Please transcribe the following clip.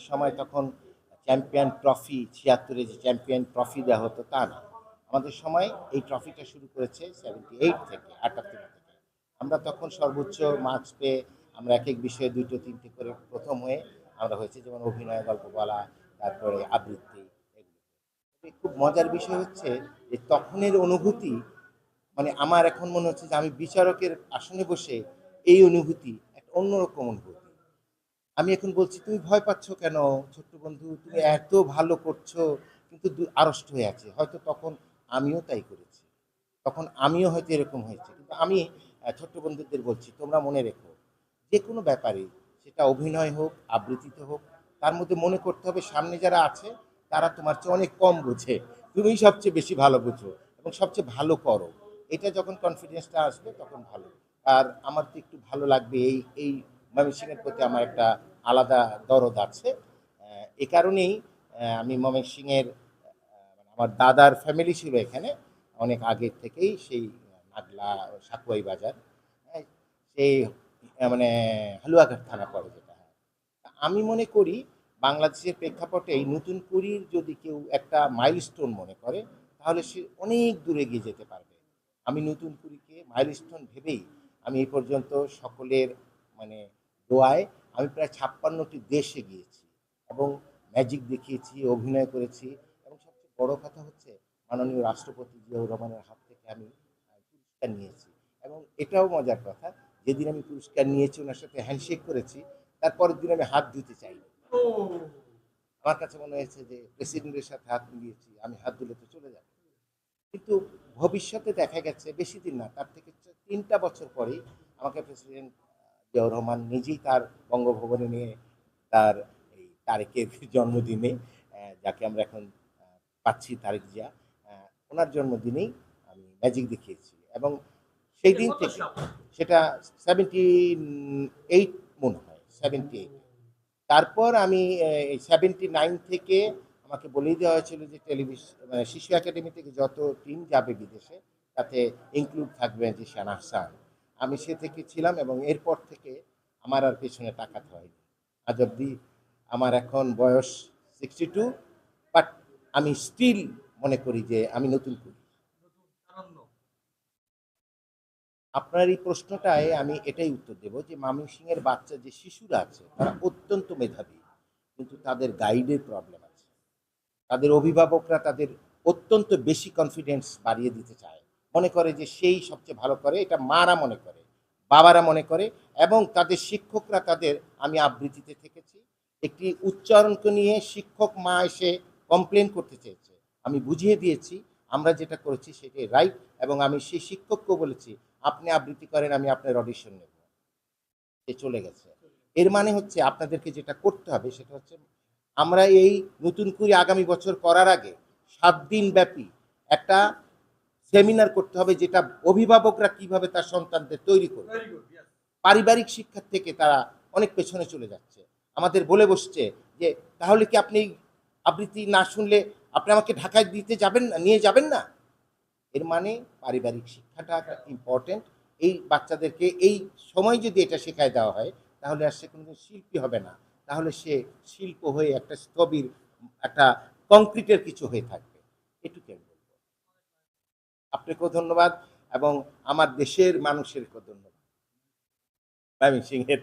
সময় তখন champion trophy ৭৬-এ যে চ্যাম্পিয়ন ট্রফি দেওয়া হতো তা না। আমাদের সময় এই ট্রফিটা শুরু করেছে 78 থেকে ৭৮ থেকে। আমরা তখন সর্বোচ্চ মার্কস পেয়ে আমরা একেক বিষয়ে ২টো ৩টে করে প্রথম হয়ে আমরা হয়েছি, যেমন অভিনয়, গল্প বলা, তারপরে আবৃত্তি এগুলো। খুব মজার বিষয় হচ্ছে যে তখনের অনুভূতি, মানে আমার এখন মনে হচ্ছে যে আমি বিচারকের আসনে বসে এই অনুভূতি একটা অন্যরকম অনুভূতি। আমি এখন বলছি, তুমি ভয় পাচ্ছ কেন ছোট্ট বন্ধু, তুমি এত ভালো করছো, কিন্তু আড়ষ্ট হয়ে আছে। হয়তো তখন আমিও তাই করেছি, তখন আমিও হয়তো এরকম হয়েছে। কিন্তু আমি ছোট্ট বন্ধুদের বলছি, তোমরা মনে রেখো, যে কোনো ব্যাপারে, সেটা অভিনয় হোক, আবৃত্তিতে হোক, তার মধ্যে মনে করতে হবে সামনে যারা আছে তারা তোমার চেয়ে অনেক কম বোঝে, তুমিই সবচেয়ে বেশি ভালো বুঝো এবং সবচেয়ে ভালো করো। এটা যখন কনফিডেন্সটা আসবে তখন ভালো। আর আমার তো একটু ভালো লাগবে, এই এই ময়মনসিংহের প্রতি আমার একটা আলাদা দরদ আছে। এ কারণেই আমি ময়মনসিংহের, মানে আমার দাদার ফ্যামিলি ছিল এখানে অনেক আগের থেকেই, সেই নাগলা সাকুয়াই বাজার, হ্যাঁ, সেই মানে হালুয়াঘাট থানা পড়ে যেটা। আমি মনে করি বাংলাদেশের প্রেক্ষাপটে এই নতুন কুড়ির যদি কেউ একটা মাইলস্টোন মনে করে, তাহলে সে অনেক দূরে এগিয়ে যেতে পারবে। আমি নতুন কুড়িকে মাইলস্টোন ভেবেই আমি এই পর্যন্ত সকলের মানে দোয়ায় আমি প্রায় ৫৬টি দেশে গিয়েছি এবং ম্যাজিক দেখিয়েছি, অভিনয় করেছি, এবং সবচেয়ে বড় কথা হচ্ছে মাননীয় রাষ্ট্রপতি জিয়াউর রহমানের হাত থেকে আমি পুরস্কার নিয়েছি। এবং এটাও মজার কথা, যেদিন আমি পুরস্কার নিয়েছি ওনার সাথে হ্যান্ডশেক করেছি, তারপরের দিন আমি হাত ধুতে চাইনি। আমার কাছে মনে হয়েছে যে প্রেসিডেন্টের সাথে হাত মিলিয়েছি, আমি হাত ধুলে তো চলে যাবে। কিন্তু ভবিষ্যতে দেখা গেছে বেশি দিন না, তার থেকে ৩টা বছর পরেই আমাকে প্রেসিডেন্ট জিয়াউর রহমান নিজেই তার বঙ্গভবনে নিয়ে তার এই তারেকের জন্মদিনে, যাকে আমরা এখন পাচ্ছি তারেক জিয়া, ওনার জন্মদিনেই আমি ম্যাজিক দেখিয়েছি। এবং সেই দিন থেকে সেটা 78 মনে হয়, 78। তারপর আমি এই 79 থেকে আমাকে বলেই দেওয়া হয়েছিল যে টেলিভিশন, মানে শিশু একাডেমি থেকে যত টিম যাবে বিদেশে তাতে ইনক্লুড থাকবে জিশান আহসান। আমি সে থেকে ছিলাম এবং এরপর থেকে আমার আর পেছনে তাকাতে হয়নি আজ অব্দি। আমার এখন বয়স 62, বাট আমি স্টিল মনে করি যে আমি নতুন করি। আপনার এই প্রশ্নটায় আমি এটাই উত্তর দেব যে ময়মনসিংহের বাচ্চা যে শিশুরা আছে তারা অত্যন্ত মেধাবী, কিন্তু তাদের গাইডের প্রবলেম আছে। তাদের অভিভাবকরা তাদের অত্যন্ত বেশি কনফিডেন্স বাড়িয়ে দিতে চায়, মনে করে যে সেই সবচেয়ে ভালো করে, এটা মারা মনে করে, বাবারা মনে করে, এবং তাদের শিক্ষকরা তাদের, আমি আবৃত্তিতে থেকেছি, একটি উচ্চারণকে নিয়ে শিক্ষক মা এসে কমপ্লেন করতে চেয়েছে, আমি বুঝিয়ে দিয়েছি আমরা যেটা করেছি সেটাই রাইট, এবং আমি সেই শিক্ষককেও বলেছি আপনি আবৃত্তি করেন, আমি আপনার অডিশন নেব। সে চলে গেছে। এর মানে হচ্ছে আপনাদেরকে যেটা করতে হবে সেটা হচ্ছে, আমরা এই নতুন করে আগামী বছর করার আগে ৭ দিন ব্যাপী একটা সেমিনার করতে হবে, যেটা অভিভাবকরা কিভাবে তার সন্তানদের তৈরি করবে। পারিবারিক শিক্ষার থেকে তারা অনেক পেছনে চলে যাচ্ছে, আমাদের বলে বসছে যে তাহলে কি আপনি আবৃত্তি না শুনলে আপনি আমাকে ঢাকায় দিতে যাবেন না, নিয়ে যাবেন না। এর মানে পারিবারিক শিক্ষাটা ইম্পর্টেন্ট। এই বাচ্চাদেরকে এই সময় যদি এটা শেখায় দেওয়া হয়, তাহলে আর সে কোনোদিন শিল্পী হবে না, তাহলে সে শিল্প হয়ে একটা স্থবির, একটা কংক্রিটের কিছু হয়ে থাকবে। এটুকু আমি বলবো। আপনাকেও ধন্যবাদ এবং আমার দেশের মানুষেরকেও ধন্যবাদ। ময়মনসিংহের